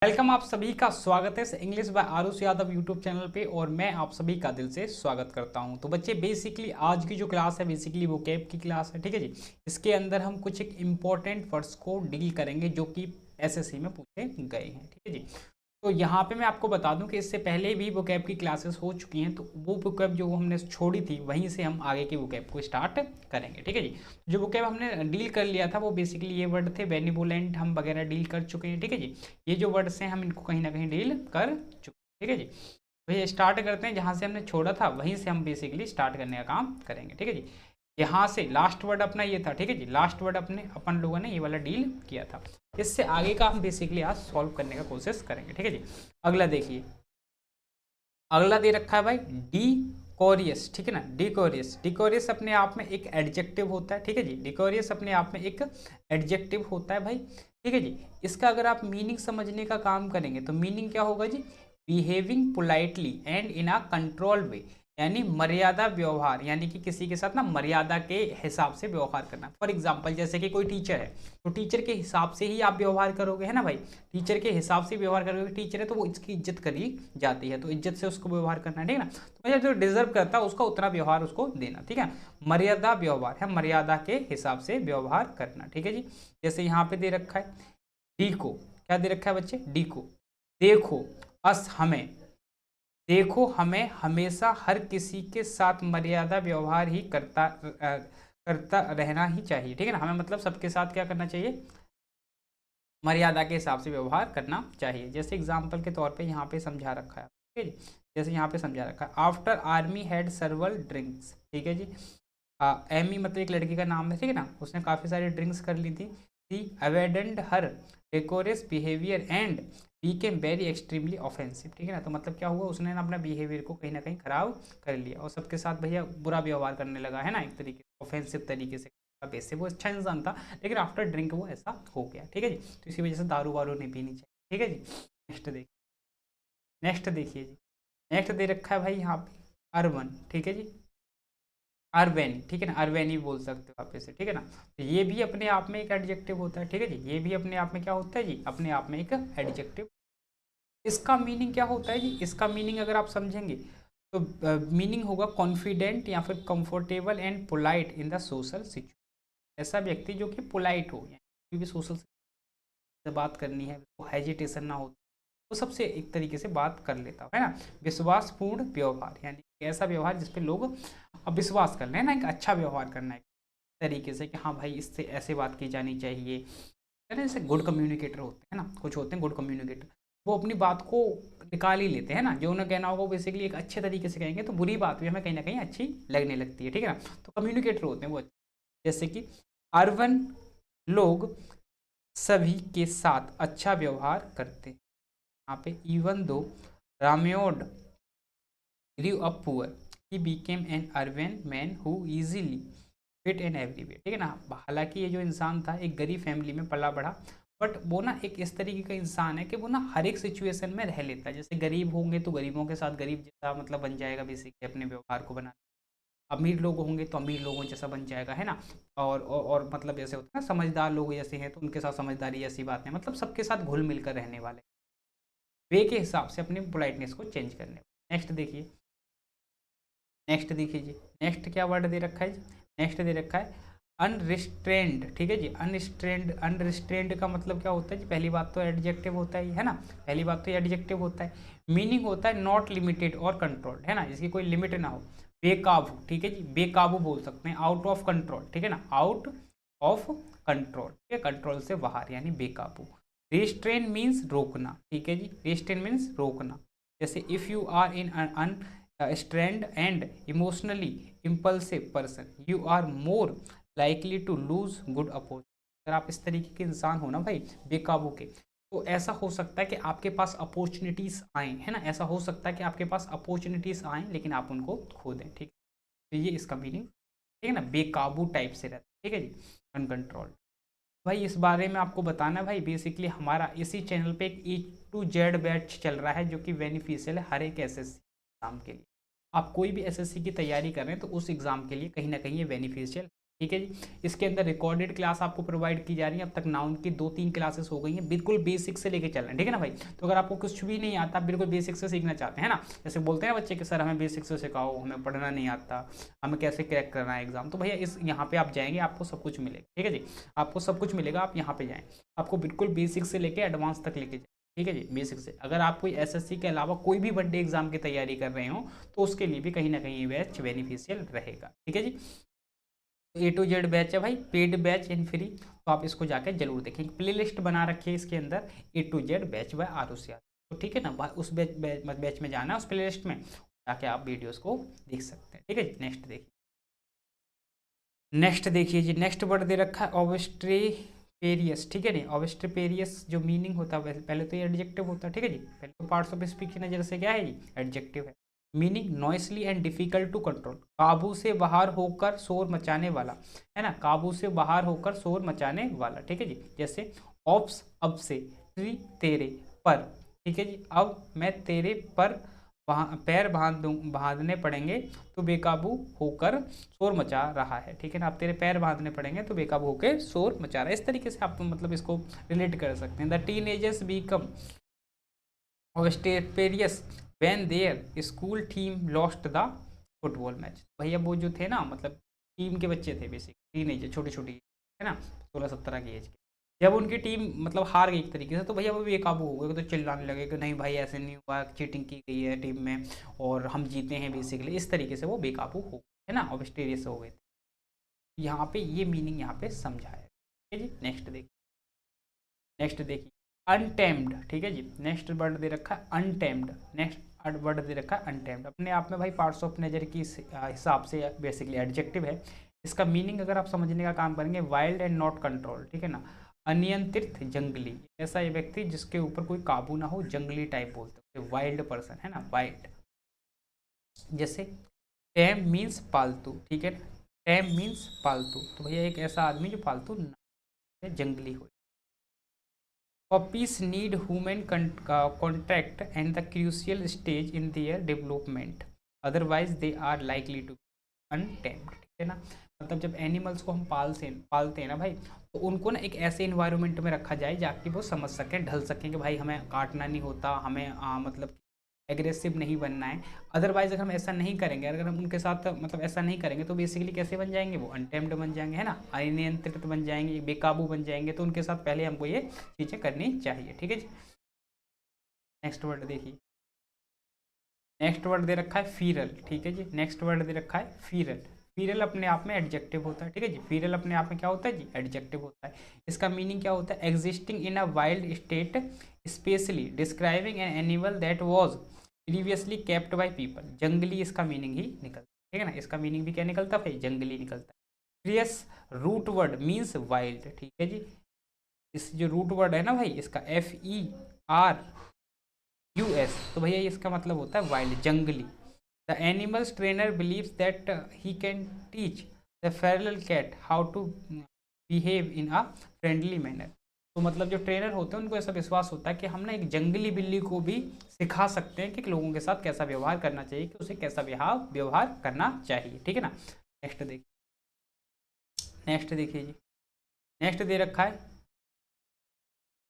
Welcome, आप सभी का स्वागत है English by Aarush Yadav YouTube channel पे। और मैं आप सभी का दिल से स्वागत करता हूं। तो बच्चे, बेसिकली आज की जो क्लास है बेसिकली वोकैब की क्लास है, ठीक है जी। इसके अंदर हम कुछ एक इम्पॉर्टेंट वर्ड्स को डील करेंगे जो कि एसएससी में पूछे गए हैं, ठीक है जी। तो यहाँ पे मैं आपको बता दूं कि इससे पहले भी वोकैब की क्लासेस हो चुकी हैं, तो वो वोकैब जो हमने छोड़ी थी वहीं से हम आगे की वोकैब को स्टार्ट करेंगे, ठीक है जी। जो वोकैब हमने डील कर लिया था वो बेसिकली ये वर्ड थे, बेनिवोलेंट हम वगैरह डील कर चुके हैं, ठीक है जी। ये जो वर्ड्स हैं हम इनको कहीं ना कहीं डील कर चुके हैं, ठीक है जी। तो ये स्टार्ट करते हैं जहाँ से हमने छोड़ा था, वहीं से हम बेसिकली स्टार्ट करने का काम करेंगे, ठीक है जी। यहाँ से लास्ट वर्ड अपना ये था, ठीक है जी। लास्ट वर्ड अपने अपन लोगों ने ये वाला डील किया था। इससे आगे का हम बेसिकली आज सॉल्व करने का कोशिश करेंगे, ठीक है जी। अगला देखिए, अगला दे रखा है भाई डिकोरियस, ठीक है ना। डिकोरियस, डिकोरियस अपने आप में एक एडजेक्टिव होता है, ठीक है जी। डिकोरियस अपने आप में एक एडजेक्टिव होता है भाई, ठीक है जी। इसका अगर आप मीनिंग समझने का काम करेंगे तो मीनिंग क्या होगा जी? Behaving politely and in a control way, यानी मर्यादा व्यवहार, यानी कि किसी के साथ ना मर्यादा के हिसाब से व्यवहार करना। फॉर एग्जाम्पल, जैसे कि कोई टीचर है तो टीचर के हिसाब से ही आप व्यवहार करोगे, है ना भाई। टीचर के हिसाब से व्यवहार करोगे, टीचर है तो वो इसकी इज्जत करी जाती है, तो इज्जत से उसको व्यवहार करना है, ठीक है ना। तो जो डिजर्व करता है उसका उतना व्यवहार उसको देना, ठीक है। मर्यादा व्यवहार है, मर्यादा के हिसाब से व्यवहार करना, ठीक है जी। जैसे यहाँ पे दे रखा है डी को, क्या दे रखा है बच्चे? डी को देखो, अस हमें, देखो हमें हमेशा हर किसी के साथ मर्यादा व्यवहार ही करता रहना ही चाहिए, ठीक है ना। हमें मतलब सबके साथ क्या करना चाहिए? मर्यादा के हिसाब से व्यवहार करना चाहिए। जैसे एग्जाम्पल के तौर पे यहाँ पे समझा रखा है, ठीक है जी। जैसे यहाँ पे समझा रखा है, आफ्टर आर्मी हैड सर्वल ड्रिंक्स, ठीक है जी। एमी मतलब एक लड़की का नाम है, ठीक है ना। उसने काफ़ी सारी ड्रिंक्स कर ली थी। The abandoned her decorous behaviour and became very extremely offensive, ठीक है ना। तो मतलब क्या हुआ, उसने ना अपना बिहेवियर को कहीं ना कहीं खराब कर लिया और सबके साथ भैया बुरा व्यवहार करने लगा, है ना, एक तरीके से ऑफेंसिव तरीके से। वैसे वो अच्छा इंसान था लेकिन आफ्टर ड्रिंक वो ऐसा हो गया, ठीक है जी। तो इसी वजह से दारू वारू नहीं पीनी चाहिए, ठीक है जी। नेक्स्ट देखिए, नेक्स्ट देखिए जी। नेक्स्ट दे रखा है भाई यहाँ पे अर्बन, ठीक है जी। अर्बेनी, ठीक है ना, अर्बेनी बोल सकते हो आप इसे, ठीक है ना। तो ये भी अपने आप में एक एडजेक्टिव होता है, ठीक है जी। ये भी अपने आप में क्या होता है जी? अपने आप में एक एडजेक्टिव। इसका मीनिंग क्या होता है जी? इसका मीनिंग अगर आप समझेंगे तो मीनिंग होगा कॉन्फिडेंट या फिर comfortable and polite in the social situation. ऐसा व्यक्ति जो कि पोलाइट हो, यानी कोई भी सोशल से बात करनी है वो हेजिटेशन ना हो, वो सबसे एक तरीके से बात कर लेता है ना। विश्वासपूर्ण व्यवहार, यानी ऐसा व्यवहार जिसपे लोग अब विश्वास कर लें ना, एक अच्छा व्यवहार करना है तरीके से कि हाँ भाई इससे ऐसे बात की जानी चाहिए, है ना। जैसे गुड कम्युनिकेटर होते हैं ना, कुछ होते हैं गुड कम्युनिकेटर, वो अपनी बात को निकाल ही लेते हैं ना। जो उन्हें कहना होगा वो बेसिकली एक अच्छे तरीके से कहेंगे तो बुरी बात भी हमें कहीं ना कहीं अच्छी लगने लगती है, ठीक है ना। तो कम्युनिकेटर होते हैं वो। जैसे कि अर्बन लोग सभी के साथ अच्छा व्यवहार करते हैं। यहाँ पे इवन दो राम्योड grew up poor he became an urban man who easily fit in everywhere, ठीक है ना। हालांकि ये जो इंसान था एक गरीब फैमिली में पला बढ़ा, बट वो ना एक इस तरीके का इंसान है कि वो ना हर एक सिचुएशन में रह लेता है। जैसे गरीब होंगे तो गरीबों के साथ गरीब जैसा मतलब बन जाएगा बेसिकली अपने व्यवहार को बना। अमीर लोग होंगे तो अमीर लोगों जैसा बन जाएगा, है ना। और मतलब जैसे होता है ना समझदार लोग जैसे हैं तो उनके साथ समझदारी ऐसी बात है, मतलब सबके साथ घुल मिल कर रहने वाले वे के हिसाब से अपनी पोलाइटनेस को चेंज करने। नेक्स्ट देखिए, नेक्स्ट देखिए जी। नेक्स्ट क्या वर्ड दे रखा है जी? नेक्स्ट दे रखा है अनरिस्ट्रेंड, ठीक है जी। अनरिस्ट्रेंड, अनरिस्ट्रेंड का मतलब क्या होता है जी? पहली बात तो एडजेक्टिव होता है ना, पहली बात तो ये एडजेक्टिव होता है। मीनिंग होता है नॉट लिमिटेड और कंट्रोल्ड, है ना, इसकी कोई लिमिट ना हो। बेकाबू, ठीक है जी, बेकाबू बोल सकते हैं। आउट ऑफ कंट्रोल, ठीक है ना, आउट ऑफ कंट्रोल, ठीक है, कंट्रोल से बाहर यानी बेकाबू। रिस्ट्रेन मीन्स रोकना, ठीक है जी। रिस्ट्रेन मीन्स रोकना। जैसे if you are in unrestrained and emotionally impulsive person you are more likely to lose good opportunity. अगर आप इस तरीके के इंसान हो ना भाई, बेकाबू के, तो ऐसा हो सकता है कि आपके पास अपॉर्चुनिटीज आए, है ना। ऐसा हो सकता है कि आपके पास अपॉर्चुनिटीज आए लेकिन आप उनको खो दें, ठीक है। तो ये इसका मीनिंग, ठीक है ना, बेकाबू टाइप से रहता है, ठीक है जी, अनकंट्रोल्ड। भाई इस बारे में आपको बताना भाई, बेसिकली हमारा इसी चैनल पे एक A to Z बैच चल रहा है जो कि बेनिफिशियल है हर एक एसएससी एग्जाम के लिए। आप कोई भी एसएससी की तैयारी कर रहे हैं तो उस एग्जाम के लिए कहीं ना कहीं ये बेनिफिशियल ठीक है जी। इसके अंदर रिकॉर्डेड क्लास आपको प्रोवाइड की जा रही है। अब तक नाउन की 2-3 क्लासेस हो गई हैं, बिल्कुल बेसिक से लेके चल रहे हैं, ठीक है ना भाई। तो अगर आपको कुछ भी नहीं आता, बिल्कुल बेसिक से सीखना चाहते हैं ना, जैसे बोलते हैं बच्चे कि सर हमें बेसिक से सिखाओ, हमें पढ़ना नहीं आता, हमें कैसे क्रैक करना है एग्जाम, तो भैया इस यहाँ पे आप जाएंगे, आपको सब कुछ मिलेगा, ठीक है जी। आपको सब कुछ मिलेगा, आप यहाँ पे जाएँ, आपको बिल्कुल बेसिक से लेके एडवांस तक लेके जाए, ठीक है जी। बेसिक से अगर आप कोई एसएससी के अलावा कोई भी बड़े एग्जाम की तैयारी कर रहे हो तो उसके लिए भी कहीं ना कहीं ये बैच बेनिफिशियल रहेगा, ठीक है जी। ए टू जेड बैच है भाई, पेड बैच इन फ्री, तो आप इसको जाकर जरूर देखें। प्ले लिस्ट बना रखी है इसके अंदर, A to Z batch by Aarush Yadav, तो ठीक है ना, उस बैच में जाना है, उस प्ले लिस्ट में जाके आप वीडियोस को देख सकते हैं, ठीक है। नेक्स्ट देखिए, नेक्स्ट देखिए जी, नेक्स्ट वर्ड दे रखा है ऑब्स्ट्रेपेरियस, ठीक है नहीं। ऑब्स्ट्रेपेरियस जो मीनिंग होता है, पहले तो ये एडजेक्टिव होता है, ठीक है जी। पहले तो पार्ट्स ऑफ स्पीच की नज़र से क्या है जी, एडजेक्टिव है। Meaning noisily and difficult to control, काबू से बाहर होकर शोर मचाने वाला, है ना, काबू से बाहर होकर शोर मचाने वाला, ठीक है जी। जैसे ऑप्स, अब से, ट्री, तेरे पर, ठीक है जी। अब मैं तेरे पर पैर बांधने पड़ेंगे तो बेकाबू होकर शोर मचा रहा है, ठीक है ना। आप तेरे पैर बांधने पड़ेंगे तो बेकाबू होकर शोर मचा रहा है, इस तरीके से आप मतलब इसको रिलेट कर सकते हैं। The teenagers become obstreperous when their school team lost the football match, भैया वो जो थे ना, मतलब टीम के बच्चे थे, बेसिक टीनेजर, छोटी छोटी, है ना, 16-17 की एज के, जब उनकी टीम मतलब हार गई एक तरीके से, तो भैया वो बेकाबू हो गए, तो चिल्लाने लगे कि नहीं भाई ऐसे नहीं हुआ, चीटिंग की गई है टीम में और हम जीते हैं, बेसिकली इस तरीके से वो बेकाबू हो गए, है ना, ऑब्स्टेरियस हो गए थे। यहाँ पे ये मीनिंग यहाँ पे समझाया, ठीक है जी। नेक्स्ट देखिए अनटेम्ड, ठीक है जी। नेक्स्ट वर्ड दे रखा है अनटेम्ड, नेक्स्ट वर्ड दे रखा है अनटेम्ड, अपने आप में भाई पार्ट्स ऑफ नेचर की हिसाब से बेसिकली एडजेक्टिव है। इसका मीनिंग अगर आप समझने का काम करेंगे, वाइल्ड एंड नॉट कंट्रोल, ठीक है ना, अनियंत्रित, जंगली, ऐसा ये व्यक्ति जिसके ऊपर कोई काबू ना हो, जंगली टाइप बोलते हैं, वाइल्ड पर्सन, है ना, वाइल्ड। जैसे टैम मीन्स पालतू, ठीक है ना, टैम मीन्स पालतू, तो भैया एक ऐसा आदमी जो पालतू ना, जंगली हो। Puppies need human contact and the crucial stage in their development. Otherwise, they are likely to be untamed. ठीक है ना, मतलब जब एनिमल्स को हम पालते हैं ना भाई, तो उनको ना एक ऐसे इन्वायरमेंट में रखा जाए जाकि वो समझ सकें, ढल सकें कि भाई हमें काटना नहीं होता, हमें मतलब एग्रेसिव नहीं बनना है। अदरवाइज अगर हम ऐसा नहीं करेंगे, अगर हम उनके साथ मतलब ऐसा नहीं करेंगे, तो बेसिकली कैसे बन जाएंगे, वो अनटेम्ड बन जाएंगे, है ना, अनियंत्रित बन जाएंगे, बेकाबू बन जाएंगे। तो उनके साथ पहले हमको ये चीज़ें करनी चाहिए, ठीक है जी। नेक्स्ट वर्ड देखिए, नेक्स्ट वर्ड दे रखा है फीरल, ठीक है जी। नेक्स्ट वर्ड दे रखा है फीरल, फीरल अपने आप में एडजेक्टिव होता है, ठीक है जी। फीरल अपने आप में क्या होता है जी, एडजेक्टिव होता है। इसका मीनिंग क्या होता है, existing in a wild state, specially describing an animal that was previously kept by people, जंगली इसका मीनिंग ही निकलता है, ठीक है ना, इसका मीनिंग भी क्या निकलता है, जंगली निकलता है। क्रियस रूट वर्ड मीन्स वाइल्ड, ठीक है जी। इस जो रूट वर्ड है ना भाई, इसका FERUS, तो भैया इसका मतलब होता है वाइल्ड, जंगली। The animals trainer believes that he can teach the feral cat how to behave in a friendly manner, तो मतलब जो ट्रेनर होते हैं उनको ऐसा विश्वास होता है कि हम ना एक जंगली बिल्ली को भी सिखा सकते हैं कि लोगों के साथ कैसा व्यवहार करना चाहिए, कि उसे कैसा व्यवहार करना चाहिए, ठीक है ना। नेक्स्ट देखिए जी, नेक्स्ट दे रखा है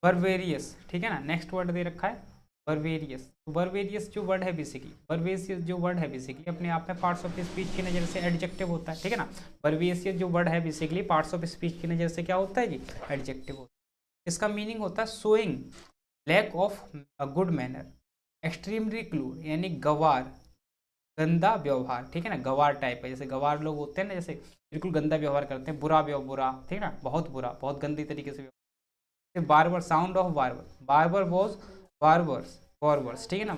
बर्वेरियस, ठीक है ना। नेक्स्ट वर्ड दे रखा है बर्वेरियस, तो बर्वेरियस जो वर्ड है बेसिकली, बर्वेरियस जो वर्ड है बेसिकली अपने आप में पार्ट्स ऑफ स्पीच की नज़र से एडजेक्टिव होता है, ठीक है ना। बर्वेरियस जो वर्ड है बेसिकली पार्ट्स ऑफ स्पीच की नज़र से क्या होता है जी, एडजेक्टिव होता है। इसका मीनिंग होता है showing lack of a good manner, extremely क्रूर यानी गवार, गंदा व्यवहार, ठीक है ना, गवार टाइप है, जैसे गवार लोग होते हैं ना, जैसे बिल्कुल गंदा व्यवहार करते हैं, बुरा, ठीक है ना, बहुत बुरा, बहुत गंदी तरीके से। Barber, sound of barber, barber was barbers, ठीक है ना।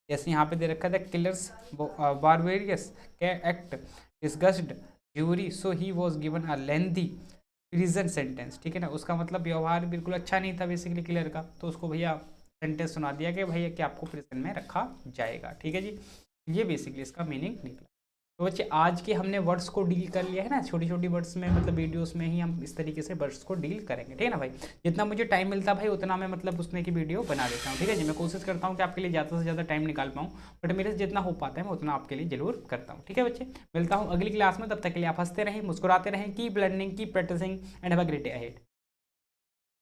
जैसे यहाँ पे दे रखा था killers barbarous act disgusted jury so he was given a lengthy prison sentence, ठीक है ना। उसका मतलब व्यवहार बिल्कुल अच्छा नहीं था बेसिकली किलर का, तो उसको भैया सेंटेंस सुना दिया कि भैया कि आपको प्रिजन में रखा जाएगा, ठीक है जी। ये बेसिकली इसका मीनिंग निकला। तो बच्चे आज के हमने वर्ड्स को डील कर लिया है ना, छोटी छोटी वर्ड्स में, मतलब वीडियोस में ही हम इस तरीके से वर्ड्स को डील करेंगे, ठीक है ना भाई। जितना मुझे टाइम मिलता है भाई उतना मैं मतलब उसमें की वीडियो बना देता हूँ, ठीक है जी। मैं कोशिश करता हूँ कि आपके लिए ज़्यादा से ज़्यादा टाइम निकाल पाऊँ, बट मेरे से जितना हो पाता है मैं उतना आपके लिए जरूर करता हूँ, ठीक है बच्चे। मिलता हूँ अगली क्लास में, तब तक के लिए आप हंसते रहें, मुस्कुराते रहें, keep learning, keep practising and have a great day ahead.